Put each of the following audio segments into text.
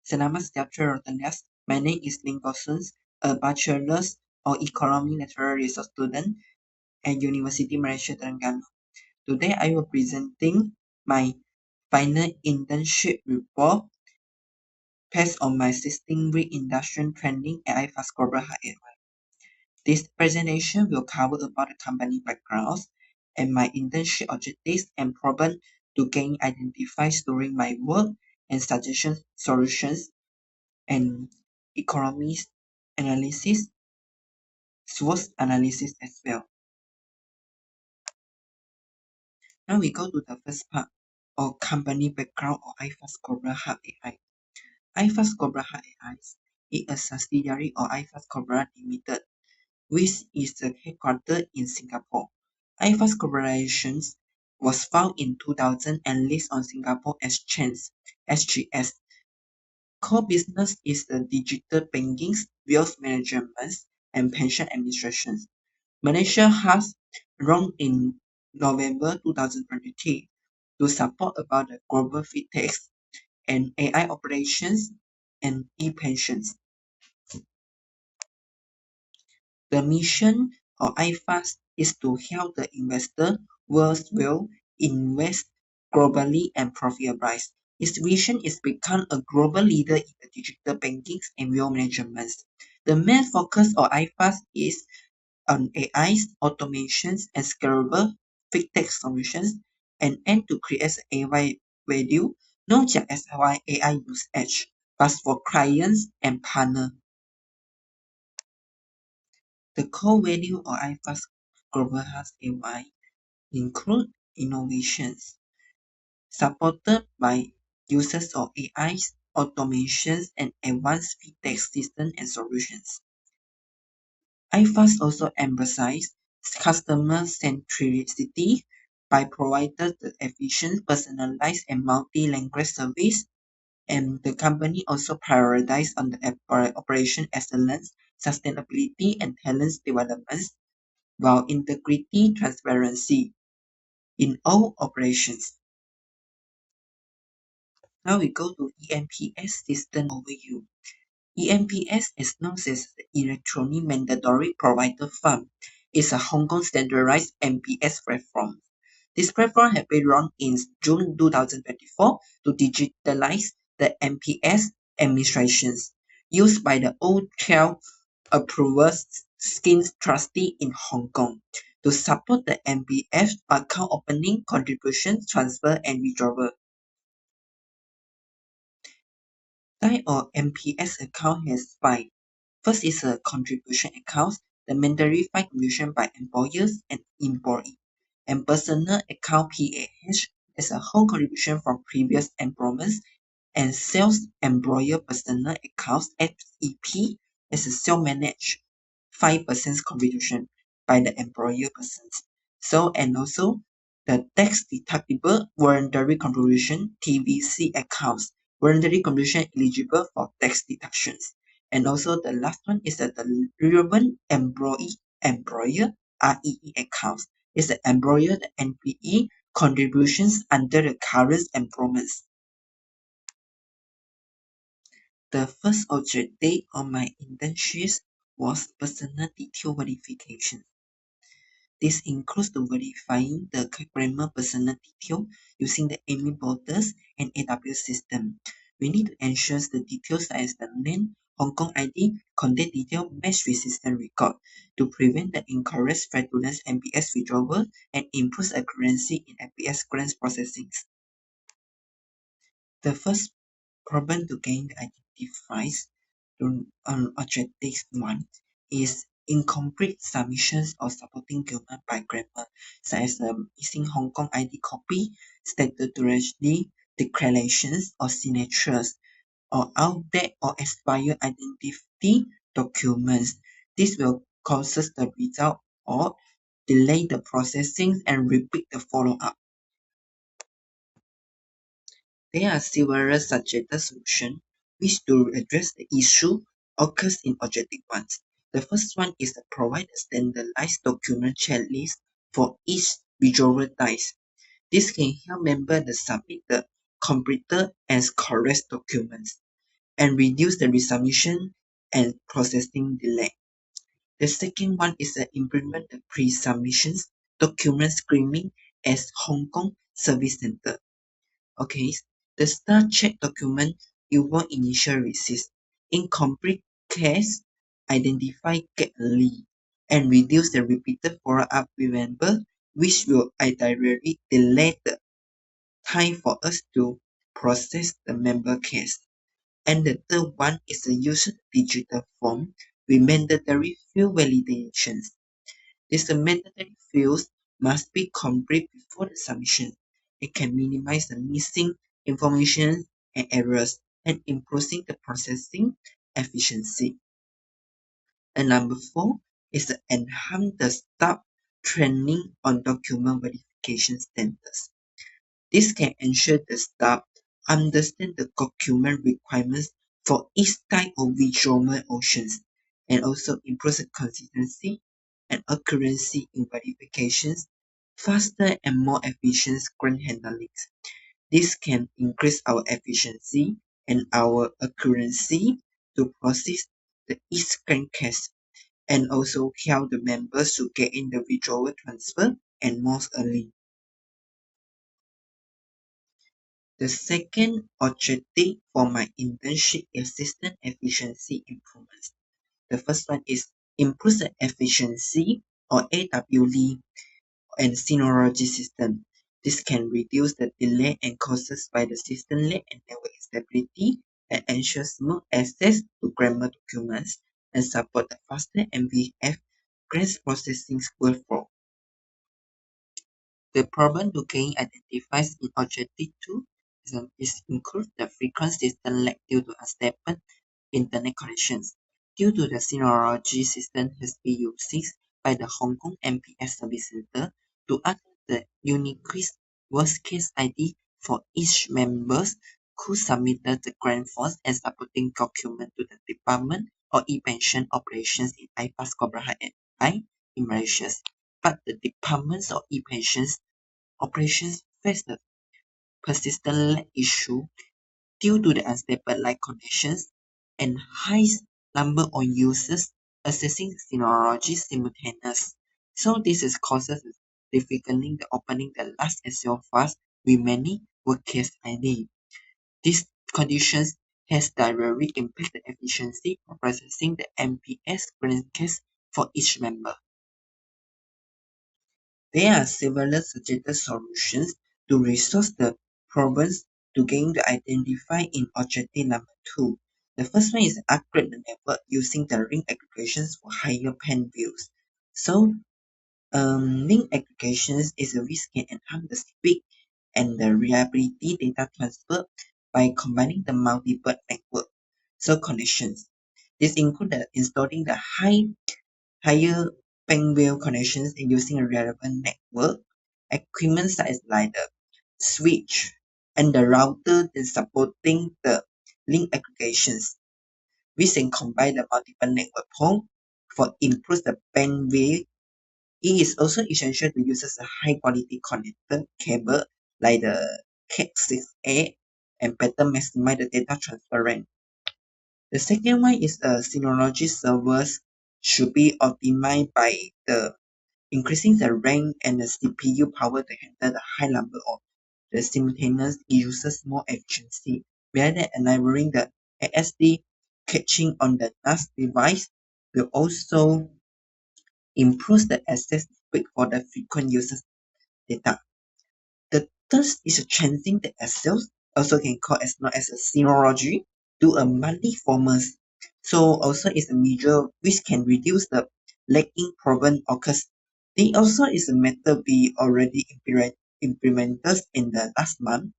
Selamat sejahtera Rotterdam. My name is Lincoln, a bachelor's of economy natural resource student at University Malaysia Terengganu. Today I will presenting my final internship report based on my 16-week industrial training at IFAS Global High. This presentation will cover about the company backgrounds and my internship objectives and problems to gain identified during my work and suggestions, solutions, and economics analysis, SWOT analysis as well. Now we go to the first part of company background of IFAS Global Hub AI. IFAS Global Hub AI is a subsidiary of IFAS Global Limited, which is the headquarters in Singapore. IFAS Corporation was founded in 2000 and listed on Singapore Exchange (SGX). Core business is the digital banking, wealth management, and pension administration. Malaysia has launched in November 2023 to support about the global fintech and AI operations and e-pensions. The mission of IFAS is to help the investor world will invest globally and profitability. Its vision is become a global leader in the digital banking and wealth management. The main focus of IFAS is on AI, automations, and scalable fintech solutions, and aim to create AI value not just as AI usage, but for clients and partners. The core value of IFAS Global Health AI include innovations supported by users of AI, automations, and advanced fintech systems and solutions. IFAS also emphasizes customer centricity by providing the efficient, personalized, and multi-language service, and the company also prioritizes on the operation excellence, sustainability, and talent development, while integrity, transparency in all operations. Now we go to EMPS system overview. EMPS is known as the Electronic Mandatory Provider Fund. It's a Hong Kong standardized MPS platform. This platform has been launched in June 2024 to digitalize the MPS administrations used by the all 12 approval scheme trustees in Hong Kong to support the MPS account opening, contribution, transfer, and withdrawal. Type of MPS account has five. First is a contribution account, the mandatory contribution by employers and employee, and personal account PAH is a whole contribution from previous employments, and self-employer personal accounts SEP is a self-managed 5% contribution by the employer persons. So and also the tax deductible voluntary contribution TVC accounts, voluntary contribution eligible for tax deductions. And also the last one is that the relevant employee employer REE accounts is the employer the NPE contributions under the current employment. The first objective of my internship was personal detail verification. This includes the verifying the grammar personal detail using the AMI borders and AWS system. We need to ensure the details such as the name, Hong Kong ID, contact detail match with system record to prevent the incorrect fraudulent MPS withdrawal and improve accuracy in MPS grants processing. The first problem to gain identifies objective one is incomplete submissions or supporting document by grammar, such as missing Hong Kong ID copy, statutory declarations or signatures, or outdated or expired identity documents. This will cause the result or delay the processing and repeat the follow-up. There are several suggested solutions which to address the issue occurs in objective ones. The first one is to provide a standardized document checklist for each withdrawal type. This can help members to submit the completed and correct documents. and reduce the resubmission and processing delay. The second one is to implement the pre-submissions document screening as Hong Kong Service Center. Okay, the start check document avoid initial receipts. Incomplete case identify get early and reduce the repeated follow-up with member, which will ideally delay the time for us to process the member case. And the third one is the use of digital form with mandatory field validations. These mandatory fields must be complete before the submission. It can minimize the missing information and errors and improving the processing efficiency. And number four is to enhance the staff training on document verification standards. This can ensure the staff understand the document requirements for each type of withdrawal options and also improve the consistency and accuracy in verifications, faster and more efficient grant handling. This can increase our efficiency and our accuracy to process the each grant case and also help the members to get in the withdrawal transfer and more early. The second objective for my internship is system efficiency improvements. The first one is improve the efficiency or AWD and seniority system. This can reduce the delay and causes by the system lag and network instability and ensure smooth access to grammar documents and support the faster MVF grants processing workflow. The problem Duquesne identifies in Objective 2 is include the frequent system lag due to unstable internet connections. Due to the synology system has been used by the Hong Kong MPS Service Center to add the unique worst case ID for each members who submitted the grant forms and supporting document to the department or e-pension operations in IPAS Cobra and I in Malaysia. But the departments or e-pensions operations face the persistent lag issue due to the unstable line connections and high number of users accessing Synology simultaneous. So this is causes difficulty the opening the last Excel files with many work case ID. These conditions has directly impacted the efficiency of processing the MPS grant case for each member. There are several suggested solutions to resolve the problems to gain the identify in objective number 2. The first one is upgrade the network using the ring aggregations for higher pen views. So link aggregations is a risk can enhance the speed and the reliability data transfer by combining the multiple network so connections. This includes installing the higher bandwidth connections and using a relevant network equipment such like the switch and the router is supporting the link aggregations. We can combine the multiple network port for improve the bandwidth. It is also essential to use a high quality connected cable like the Cat6A and better maximize the data transfer rate. The second one is Synology servers should be optimized by the increasing the RAM and the CPU power to handle the high number of the simultaneous users more efficiency, rather than enabling the ASD catching on the NAS device will also improve the access speed for the frequent users data. The third is changing the Excel, also can call as known as a synology, to a monthly format. So also is a measure which can reduce the lagging problem occurs. They also is a method we already implemented in the last month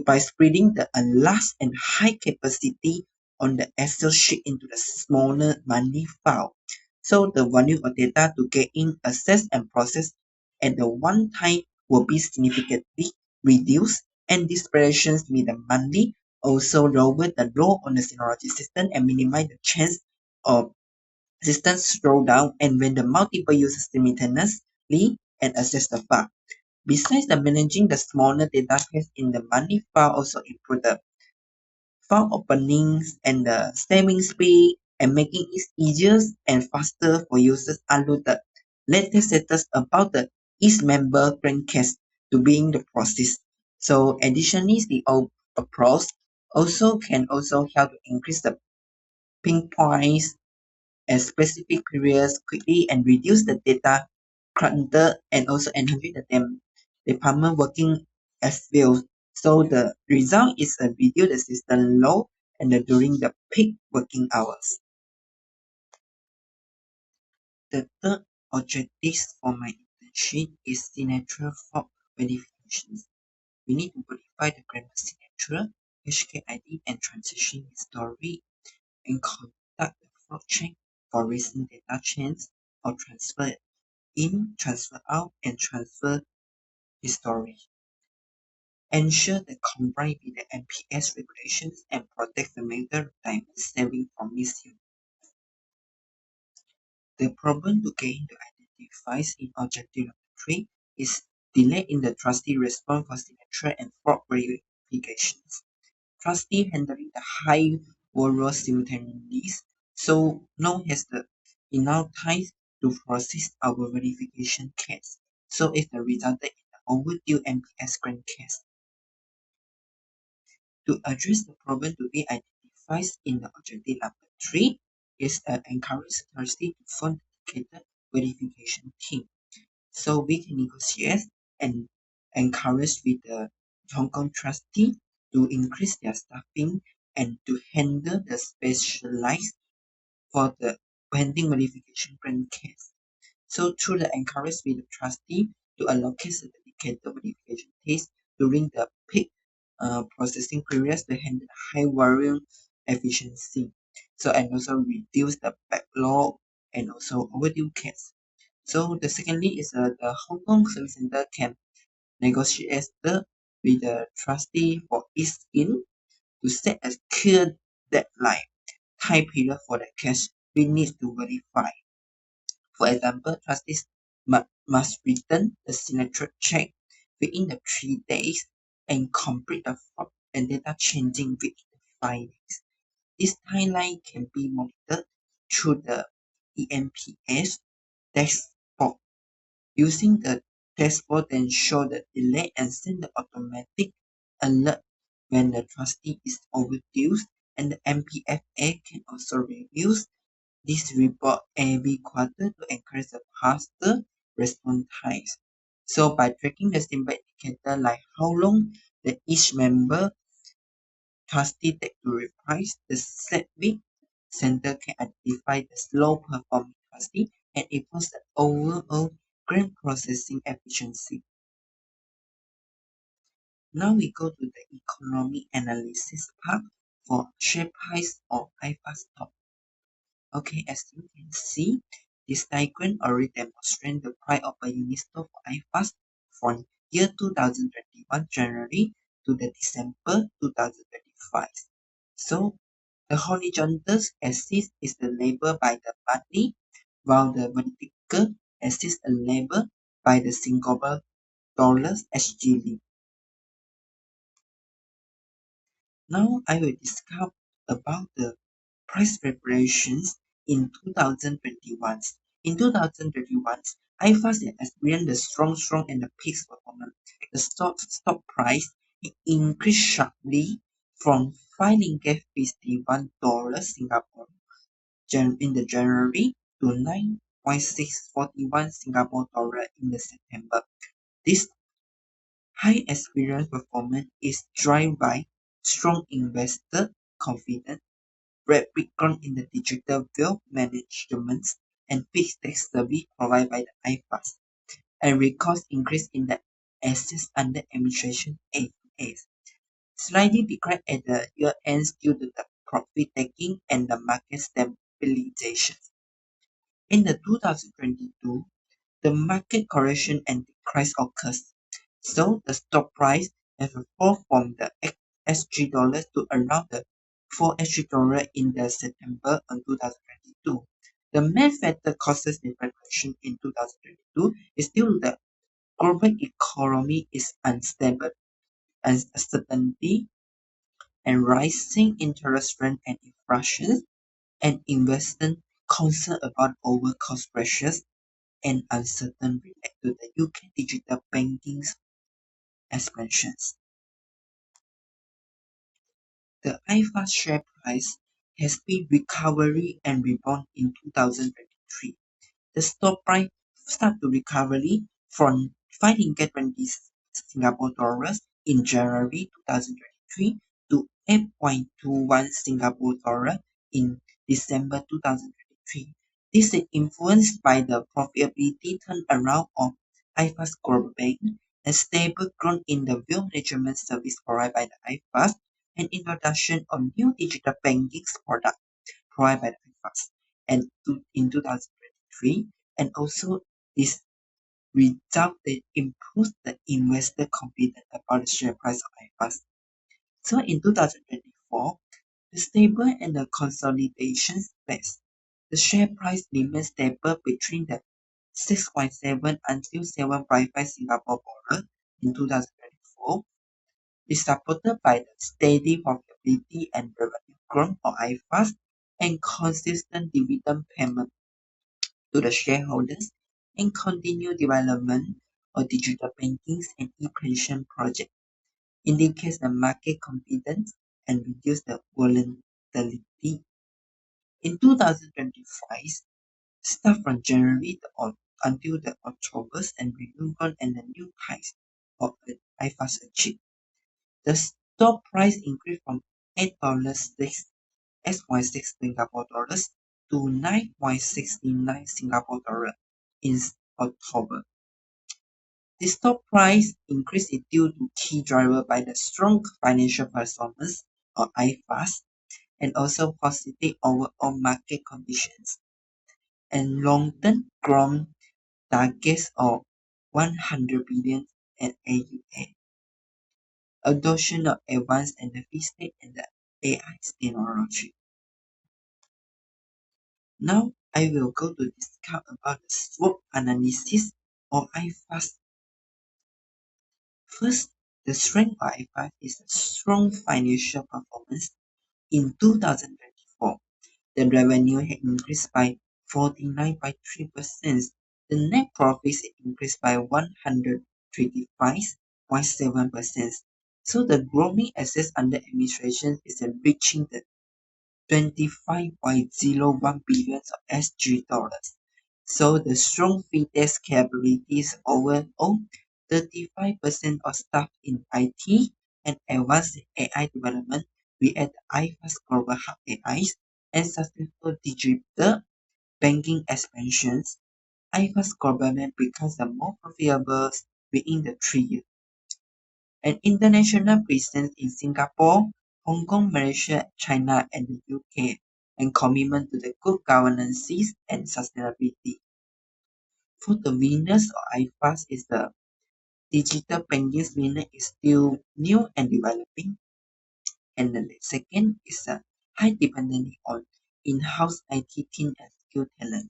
by spreading the large and high capacity on the Excel sheet into the smaller monthly file. So the volume of data to get in, access and process at the one time will be significantly reduced and these operations with the monthly also lower the load on the Synology system and minimize the chance of system slowdown and when the multiple users simultaneously and access the file. Besides the managing the smaller data space in the monthly file also improve the file openings and the saving speed and making it easier and faster for users unload the latest status about the each member grant to being the process. So additionally, the approach also can also help to increase the pinpoints at specific periods quickly and reduce the data clutter and also enhance the department working as well. So the result is a reduce the system load and during the peak working hours. The third objective for my internship is signature fault verifications. We need to verify the grammar signature, HKID, and transaction history and conduct the fraud check for recent data change or transfer in, transfer out, and transfer history. Ensure the comply with the MPS regulations and protect the major time saving from misuse. The problem to get into identifies in objective number 3 is delay in the trustee response for signature and fraud verifications. Trustee handling the high volume simultaneously, so no has the enough time to process our verification case. So it resulted in the overdue MPS grant case. To address the problem to be identified in the objective number 3 is encourage trustee to fund dedicated verification team. So we can negotiate and encourage with the Hong Kong trustee to increase their staffing and to handle the specialized for the pending verification grant case. So through the encourage with the trustee to allocate the dedicated verification case during the peak processing periods to handle high volume efficiency. So and also reduce the backlog and also overdue case. So the secondly is the Hong Kong Service Center can negotiate with the trustee for each scheme to set a clear deadline time period for the cash we need to verify. For example, trustees must return the signature check within the 3 days and complete the fraud and data changing within the 5 days. This timeline can be monitored through the EMPS dashboard. Using the dashboard then show the delay and send the automatic alert when the trustee is overdue, and the MPFA can also review this report every quarter to encourage a faster response times. So by tracking the simple indicator like how long the each member trustee take to reprise the set week, center can identify the slow performing trustee and improve the overall grant processing efficiency. Now we go to the economic analysis part for share price of IFAS stock. Okay, as you can see, this diagram already demonstrates the price of a unit stock for IFAS from year 2021 January to the December 2025. So the horizontal axis is the label by the monthly, while the vertical axis is labeled by the Singapore dollars SGD. Now I will discuss about the price preparations in 2021. In 2021, IFAS experienced the strong and the peak performance. The stock price increased sharply from 5 ringgit 51 dollars Singapore in the January to 9.641 Singapore dollar in the September. This high experience performance is driven by strong investor confidence, rapid growth in the digital wealth management and fixed tax service provided by the IFAS, and record increase in the assets under administration AAs. Slightly declined at the year ends due to the profit taking and the market stabilization. In the 2022, the market correction and decrease occurs. So the stock price has fall from the SG dollars to around the 4 SG dollar in the September of 2022. The main factor causes the correction in 2022 is still the global economy is unstable, uncertainty, and rising interest rate and inflation, and investors concerned about over cost pressures and uncertainty related to the UK digital banking's expansions. The IFA share price has been recovery and rebound in 2023. The stock price started to recovery from 520 Singapore dollars in January 2023 to 8.21 Singapore dollar in December 2023. This is influenced by the profitability turnaround of IFA's core bank and stable growth in the wealth management service provided by the IFAs and introduction of new digital banking products provided by the IFAs and in 2023, and also this resulted improves the investor confidence about the share price of IFAs. So in 2024, the stable and the consolidation phase, the share price remains stable between the 6.7 until 7.5 Singapore dollar in 2024, is supported by the steady profitability and revenue growth of IFAs and consistent dividend payment to the shareholders and continued development of digital banking and e-pension projects indicates the market confidence and reduce the volatility. In 2025, start from January until the October and renewal and the new highs of the IFAS achieved. The stock price increased from $8.6 Singapore dollars to 9.69 Singapore dollar in October. The stock price increase is due to key driver by the strong financial performance of IFAS and also positive overall market conditions and long-term growth targets of 100 billion and AUA. Adoption of advanced NFT and the AI technology. Now I will go to discuss about the SWOT analysis of IFAS. First, the strength of IFAS is a strong financial performance. In 2024, the revenue had increased by 49.3%. The net profits increased by 135.7%. So the growing assets under administration is reaching the 25.01 billion of SG dollars. So the strong fintech capabilities overall 35% of staff in IT and advanced AI development. We add IFAS Global Hub AIs and successful digital banking expansions. IFAS Global Bank becomes the more profitable within the 3 years. An international presence in Singapore, Hong Kong, Malaysia, China, and the UK, and commitment to the good governance and sustainability. For the winners of IFAS is the digital banking winner is still new and developing, and the second is a high dependency on in-house IT team and skilled talent,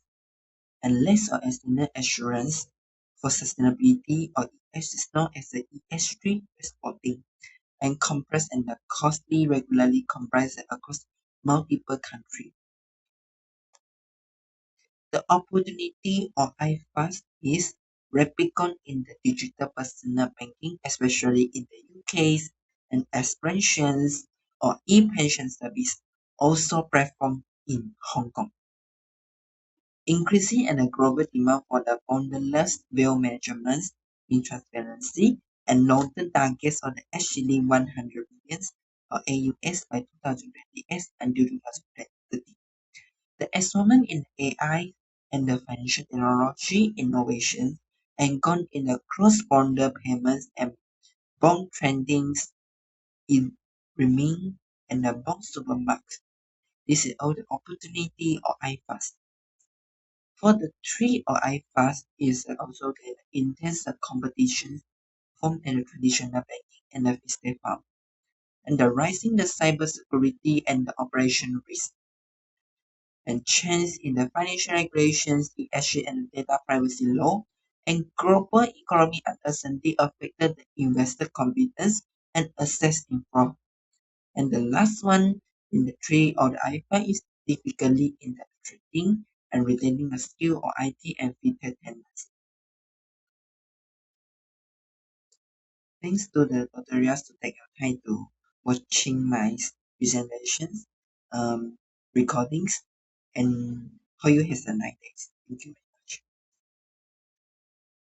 and less of external assurance for sustainability or ES is known as the ESG reporting and compressed and the costly regularly compressed across multiple countries. The opportunity of IFAS is Replicon in the digital personal banking, especially in the UK's and expansions or e-pension service, also platform in Hong Kong. Increasing and a global demand for the borderless wealth management in transparency and long-term targets of the actually 100 billion or AUS by 2028 until 2030. The advancement in AI and the financial technology innovation and gone in the cross-border payments and bond tradings in remain and the bond supermarket. This is all the opportunity of IFAS. For the three of IFAS is also the intense competition from the traditional banking and the fiscal firm and the rising the cybersecurity and the operation risk and change in the financial regulations, ESG and data privacy law, and global economic uncertainty affected the investor confidence and access inflow. And the last one in the three or the I5 is difficulty in demonstrating and retaining a skill or IT and fitted tendency. Thanks to the tutorials to take your time to watching my presentations, recordings, and hope you have a nice day. Thank you.